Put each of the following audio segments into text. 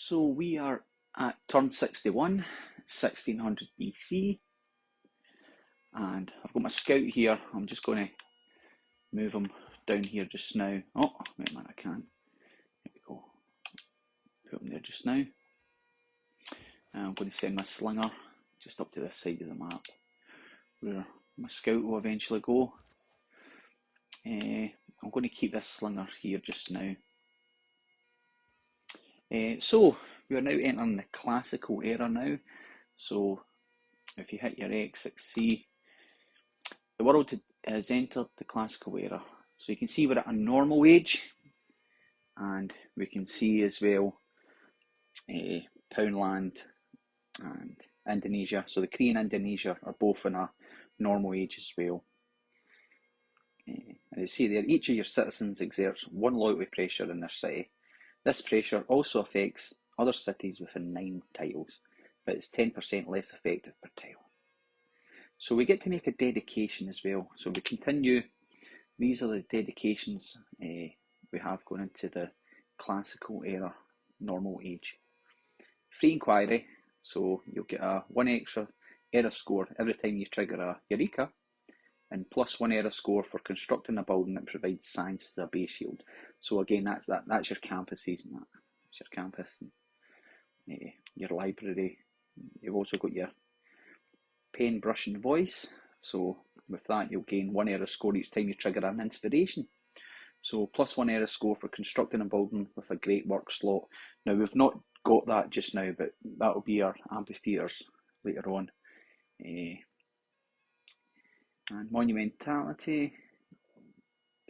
So we are at turn 61, 1600 BC, and I've got my scout here. I'm just going to move him down here just now. Oh, wait a minute, I can't. There we go. Put him there just now. And I'm going to send my slinger just up to this side of the map, where my scout will eventually go. I'm going to keep this slinger here just now. So we are now entering the classical era now. So if you hit your X6C, the world has entered the classical era. So you can see we're at a normal age, and we can see as well Poundland and Indonesia. So the Korea and Indonesia are both in a normal age as well. As you see there, each of your citizens exerts one loyalty pressure in their city. This pressure also affects other cities within 9 tiles, but it's 10% less effective per tile. So we get to make a dedication as well. So we continue. These are the dedications we have going into the classical era, normal age. Free inquiry, so you'll get a 1 extra era score every time you trigger a Eureka, and plus 1 era score for constructing a building that provides science as a base shield. So again, that's your campuses and that. It's your campus, and, your library. You've also got your pen, brush and voice. So with that, you'll gain 1 era score each time you trigger an inspiration. So plus 1 era score for constructing a building with a great work slot. Now we've not got that just now, but that will be our amphitheatres later on. And monumentality,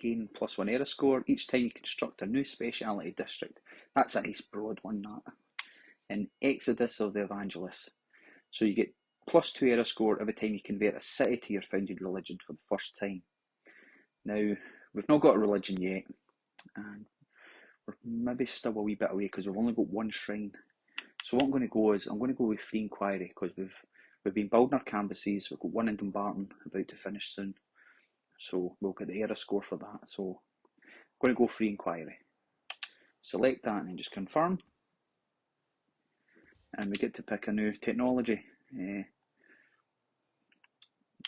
gain plus 1 era score each time you construct a new speciality district. That's a nice broad one, that. And Exodus of the Evangelists. So you get plus 2 era score every time you convert a city to your founded religion for the first time. Now, we've not got a religion yet, and we're maybe still a wee bit away because we've only got 1 shrine. So what I'm going to go is, I'm going to go with free inquiry because we've been building our campuses. We've got 1 in Dumbarton about to finish soon, so we'll get the era score for that. So I'm going to go free inquiry. Select that and then just confirm, and we get to pick a new technology.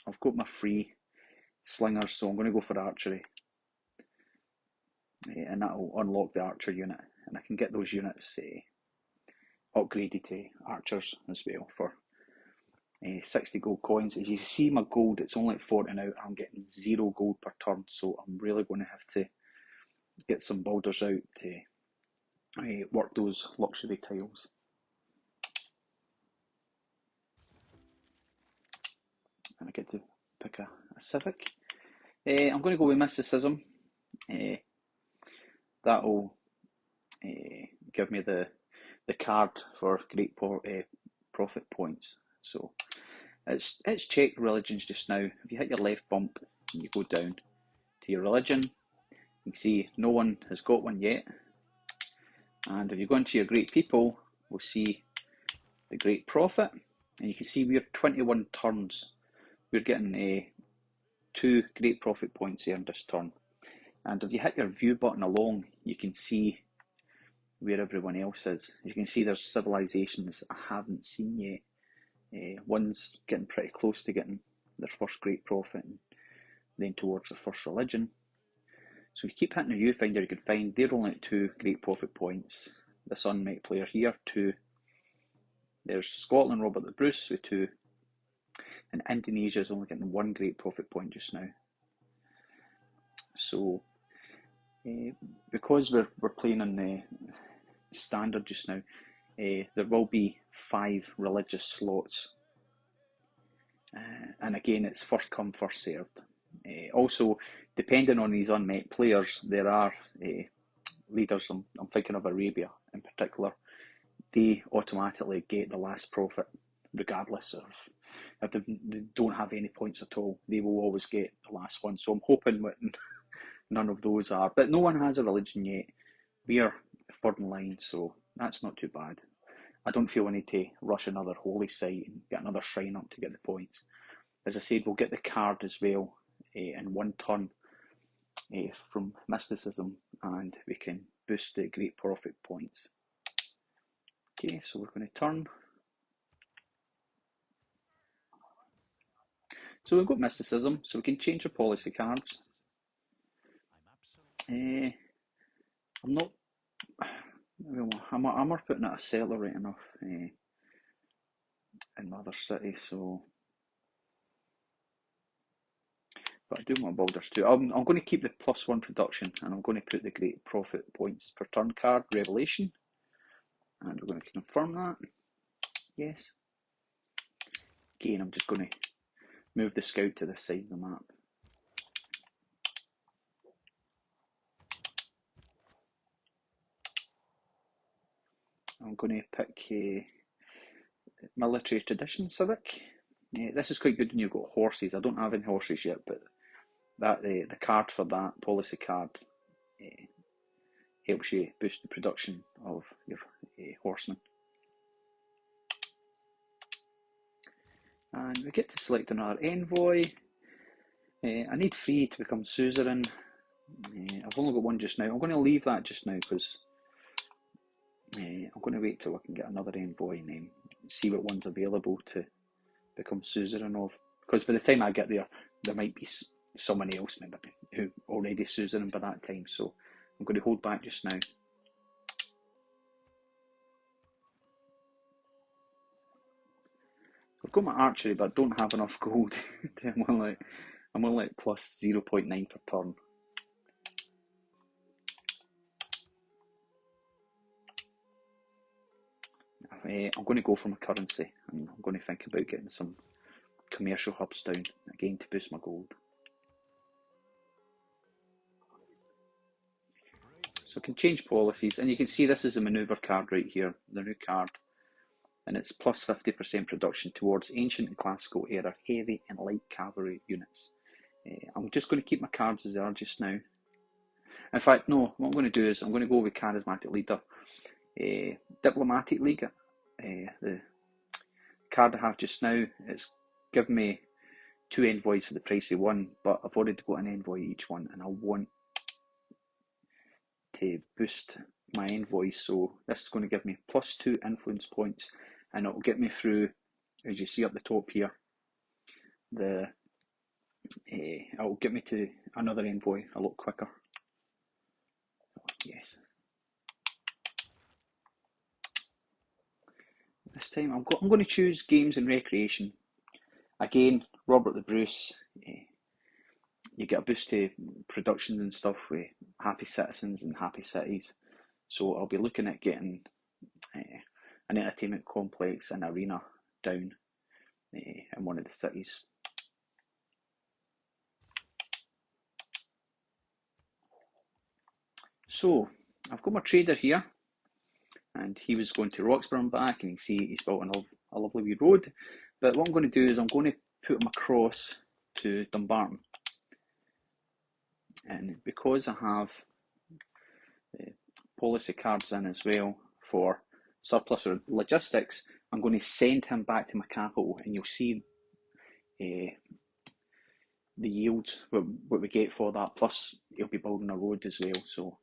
I've got my free slingers, so I'm going to go for archery, and that will unlock the archer unit, and I can get those units upgraded to archers as well for 60 gold coins. As you see, my gold, it's only at 40 now. I'm getting 0 gold per turn, so I'm really going to have to get some builders out to work those luxury tiles. And I get to pick a civic. I'm going to go with mysticism. That'll give me the card for great profit points. So it's checked religions just now. If you hit your left bump and you go down to your religion, you can see no one has got one yet. And if you go into your great people, we'll see the great prophet, and you can see we're 21 turns. We're getting 2 great profit points earned this turn. And if you hit your view button along, you can see where everyone else is. You can see there's civilizations I haven't seen yet. One's getting pretty close to getting their first great profit, and then towards their first religion. So if you keep hitting the viewfinder, you can find they're only at 2 great profit points. This unmet player here, 2. There's Scotland, Robert the Bruce with 2. And Indonesia is only getting 1 great profit point just now. So because we're playing on the standard just now, there will be 5 religious slots, and again it's first come first served. Also, depending on these unmet players, there are leaders. I'm thinking of Arabia in particular. They automatically get the last profit regardless of if they don't have any points at all. They will always get the last one. So I'm hoping none of those are, but no one has a religion yet. We are 3rd in line, so that's not too bad. I don't feel I need to rush another holy site and get another shrine up to get the points. As I said, we'll get the card as well in 1 turn from mysticism, and we can boost the great profit points. Okay, so we're going to turn. So we've got mysticism, so we can change our policy cards. I'm not. I'm putting it accelerate enough in my other city, so. But I do want Baldur's 2. I'm going to keep the +1 production, and I'm going to put the great profit points per turn card, Revelation. And we're going to confirm that. Yes. Again, I'm just going to move the scout to this side of the map. I'm going to pick Military Tradition Civic. This is quite good when you've got horses. I don't have any horses yet, but that the card for that policy card helps you boost the production of your horsemen. And we get to select another envoy. I need 3 to become suzerain. I've only got 1 just now. I'm going to leave that just now because I'm going to wait till I can get another envoy and see what one's available to become suzerain of. Because by the time I get there, there might be somebody else maybe who already suzerain by that time. So I'm going to hold back just now. I've got my archery, but I don't have enough gold. I'm only at plus 0.9 per turn. I'm going to go for my currency, and I'm going to think about getting some commercial hubs down again to boost my gold. So I can change policies, and you can see this is a manoeuvre card right here, the new card, and it's plus 50% production towards ancient and classical era heavy and light cavalry units. I'm just going to keep my cards as they are just now. In fact, no, what I'm going to do is I'm going to go with Charismatic Leader. Diplomatic League, the card I have just now, it's given me 2 envoys for the price of 1, but I've already got an envoy each one, and I want to boost my envoys, so this is going to give me plus 2 influence points, and it will get me through, as you see up the top here, it will get me to another envoy a lot quicker. Yes. This time I'm going to choose games and recreation. Again, Robert the Bruce. You get a boost to productions and stuff with happy citizens and happy cities. So I'll be looking at getting an entertainment complex and arena down in one of the cities. So I've got my trader here, and he was going to Roxburgh and back, and you can see he's built a lovely wee road. But what I'm going to do is I'm going to put him across to Dumbarton. And because I have policy cards in as well for surplus or logistics, I'm going to send him back to my capital, and you'll see the yields, what we get for that, plus he'll be building a road as well, so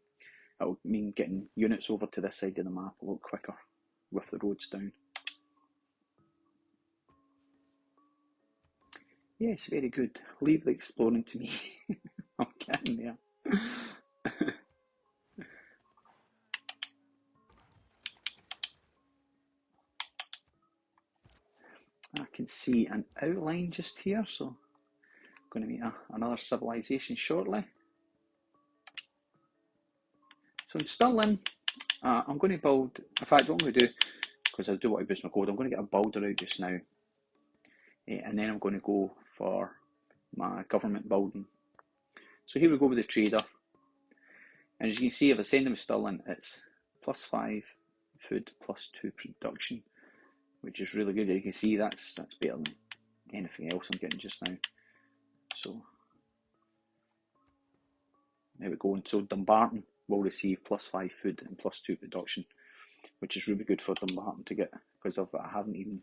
it'll mean getting units over to this side of the map a lot quicker with the roads down. Yes, very good. Leave the exploring to me. I'm getting there. I can see an outline just here, so I'm going to meet another civilization shortly. So in Stirling, I'm going to build, in fact what I'm going to do, because I do want to boost my gold, I'm going to get a builder out just now, and then I'm going to go for my government building. So here we go with the trader, and as you can see, if I send him Stirling, it's plus 5 food, plus 2 production, which is really good. You can see that's better than anything else I'm getting just now. So there we go. And so Dumbarton will receive plus 5 food and plus 2 production, which is really good for Dumbarton to get, because I haven't even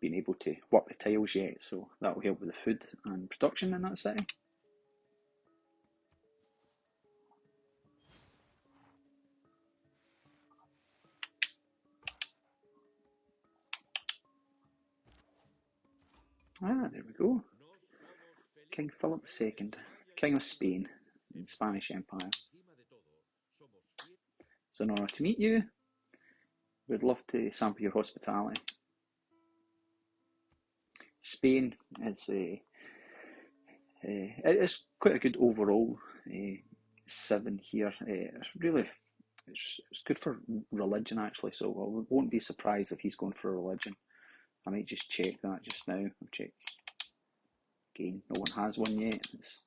been able to work the tiles yet, so that will help with the food and production in that city. Ah, there we go. King Philip II, King of Spain, in the Spanish Empire. It's an honour to meet you. We'd love to sample your hospitality. Spain is it's quite a good overall 7 here. Really, it's good for religion actually, so I won't be surprised if he's going for religion. I might just check that just now. I'll check again. No one has one yet. Let's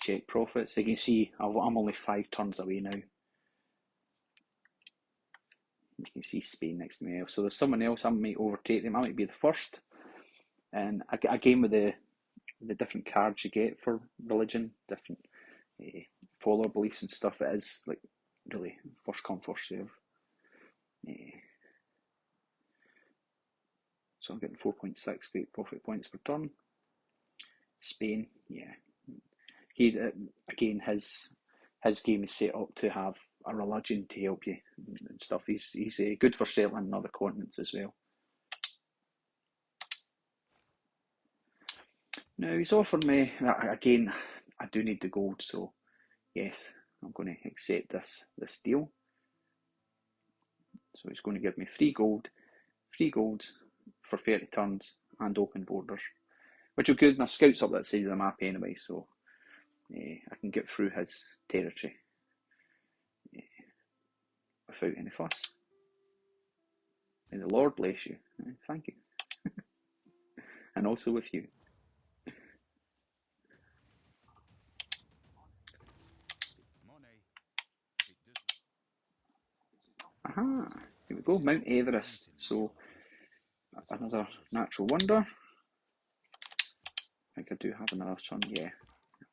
check profits. You can see I'm only 5 turns away now. You can see Spain next to me. So there's someone else. I might overtake them. I might be the first. And again with the different cards you get for religion, different follower beliefs and stuff, it is like really first come first serve. So I'm getting 4.6 great profit points per turn. Spain, yeah. He again his game is set up to have a religion to help you and stuff. He's good for settling in other continents as well. Now he's offered me again. I do need the gold, so yes, I'm going to accept this deal. So he's going to give me 3 golds for 30 turns and open borders, which will good. My scouts up that side of the map anyway, so I can get through his territory without any fuss. May the Lord bless you. Thank you. And also with you. Aha, here we go, Mount Everest. So another natural wonder. I think I do have another sun, yeah.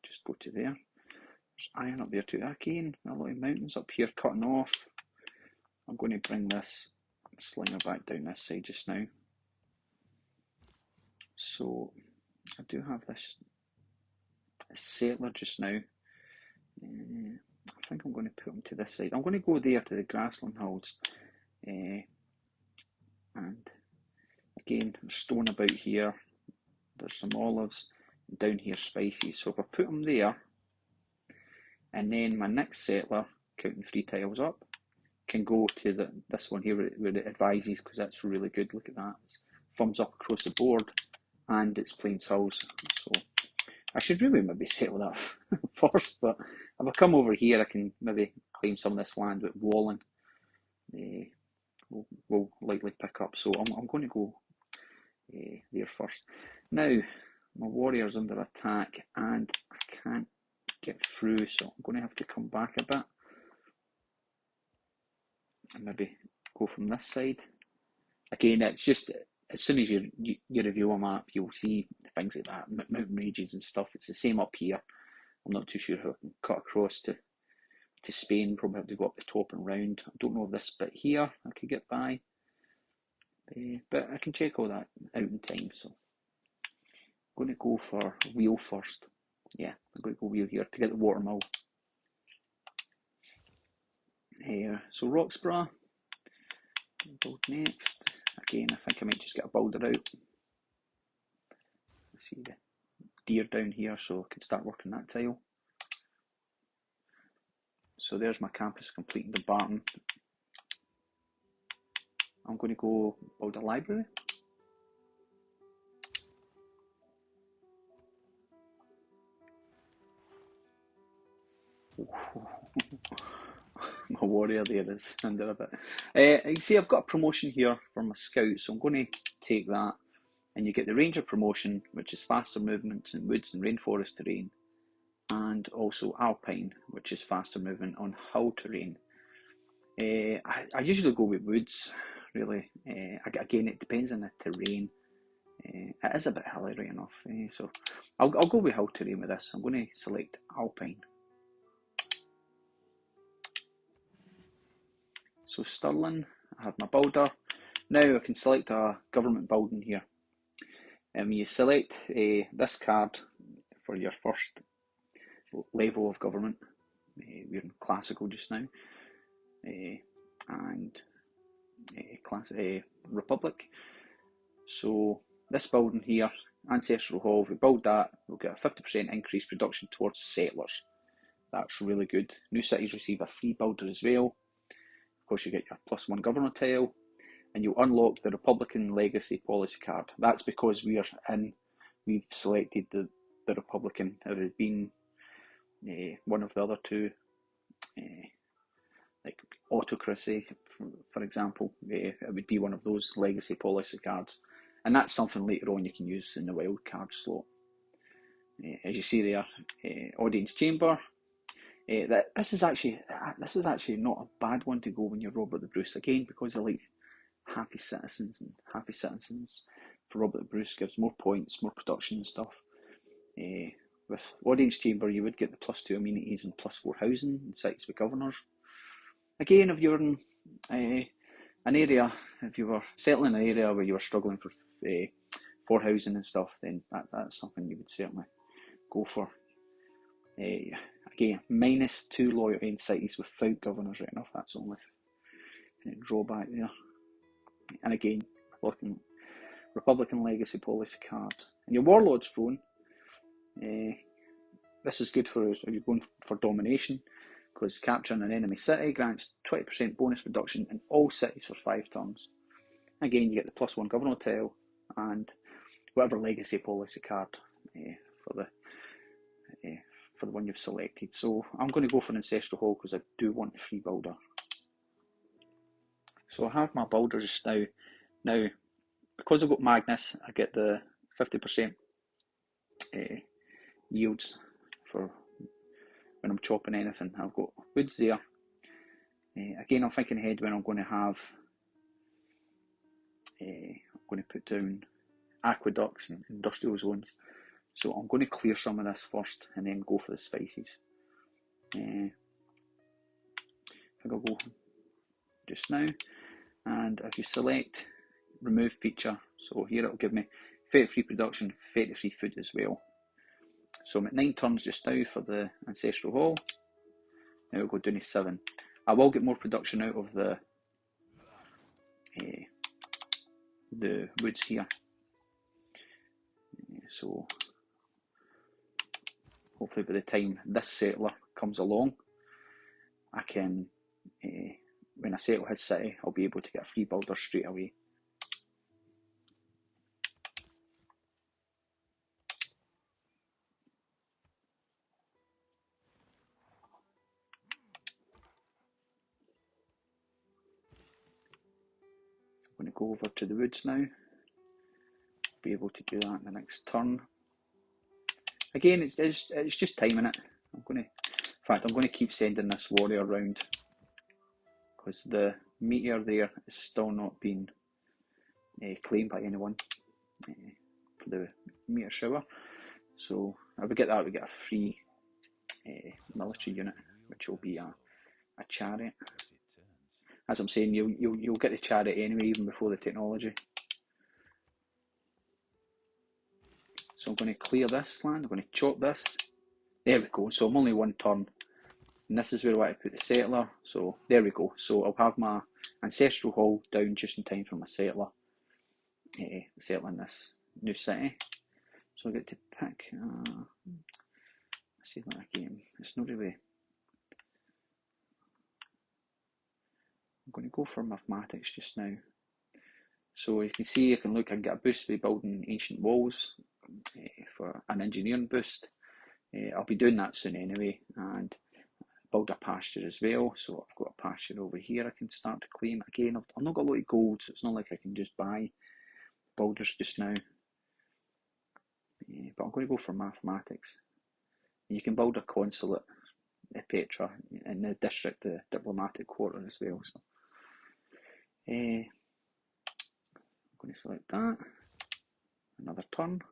Just go to there. There's iron up there too. Again, a lot of mountains up here cutting off. I'm going to bring this slinger back down this side just now. So I do have this settler just now. I think I'm going to put him to this side. I'm going to go there to the grassland hills. And again, there's stone about here. There's some olives. And down here, spices. So if I put them there, and then my next settler, counting 3 tiles up, can go to this one here where it advises, because that's really good. Look at that. It's thumbs up across the board, and it's plain souls. So I should really maybe settle that first, but if I come over here, I can maybe claim some of this land with walling. Will likely pick up. So I'm going to go there first. Now, my warrior's under attack, and I can't get through, so I'm going to have to come back a bit. And maybe go from this side. Again, it's just, as soon as you review a map, you'll see things like that, mountain ranges and stuff. It's the same up here. I'm not too sure how I can cut across to Spain. Probably have to go up the top and round. I don't know this bit here I could get by. But I can check all that out in time. So I'm going to go for wheel first. Yeah, I'm going to go wheel here to get the watermill. So Roxburgh, build next. Again, I think I might just get a builder out. See the deer down here, so I can start working that tile. So there's my campus completing the Barton. I'm going to go build a library. My warrior there is under a bit. You see, I've got a promotion here for my scout, so I'm going to take that. And you get the ranger promotion, which is faster movement in woods and rainforest terrain, and also alpine, which is faster movement on hill terrain. I usually go with woods, really. Again, it depends on the terrain. It is a bit hilly right enough, so I'll go with hill terrain with this. I'm going to select alpine. So Stirling, I have my builder. Now I can select a government building here. You select this card for your first level of government. We're in classical just now. And Republic. So this building here, Ancestral Hall, if we build that, we'll get a 50% increased production towards settlers. That's really good. New cities receive a free builder as well. Of course, you get your +1 governor tile, and you'll unlock the Republican Legacy Policy card. That's because we've selected the Republican. It had been one of the other two, like autocracy, for example. It would be one of those Legacy Policy cards. And that's something later on you can use in the wild card slot. As you see there, audience chamber. This is actually not a bad one to go when you're Robert the Bruce, again, because he likes happy citizens, and happy citizens for Robert the Bruce gives more points, more production and stuff. With audience chamber, you would get the +2 amenities and +4 housing in cities with governors. Again, if you're in an area, if you were settling in an area where you were struggling for housing and stuff, then that's something you would certainly go for. Again, -2 loyalty in cities without governors written off. That's the only drawback there. And again, Republican Legacy Policy card. And your Warlord's Throne, this is good for if you're going for domination, because capturing an enemy city grants 20% bonus reduction in all cities for 5 turns. Again, you get the +1 governor tile and whatever Legacy Policy card for the one you've selected. So I'm going to go for Ancestral Hall because I do want a free builder. So I have my builder just now. Now, because I've got Magnus, I get the 50% yields for when I'm chopping anything. I've got woods there. Again, I'm thinking ahead when I'm going to have. I'm going to put down aqueducts and industrial zones. So I'm going to clear some of this first and then go for the spices. I think I'll go just now. And if you select remove feature, so here it'll give me 33 production, 33 food as well. So I'm at 9 turns just now for the Ancestral Hall. Now we'll go down to 7. I will get more production out of the woods here. So hopefully by the time this settler comes along, I can, when I settle his city, I'll be able to get a free builder straight away. I'm going to go over to the woods now. Be able to do that in the next turn. Again, it's just timing it. I'm going to keep sending this warrior around because the meteor there is still not being claimed by anyone for the meteor shower. So if we get that, we get a free military unit, which will be a chariot. As I'm saying, you'll get the chariot anyway, even before the technology. So I'm going to clear this land, I'm going to chop this. There we go, so I'm only 1 turn. And this is where I want to put the settler, so there we go. So I'll have my Ancestral Hall down just in time for my settler. Settling this new city. So I get to pick, let's see that again, it's not really... I'm going to go for mathematics just now. So you can see, I can get a boost by building ancient walls for an engineering boost. I'll be doing that soon anyway, and build a pasture as well. So I've got a pasture over here I can start to claim. Again, I've not got a lot of gold, so it's not like I can just buy builders just now. But I'm going to go for mathematics. You can build a consulate at Petra in the district, the diplomatic quarter as well. So I'm going to select that. Another turn.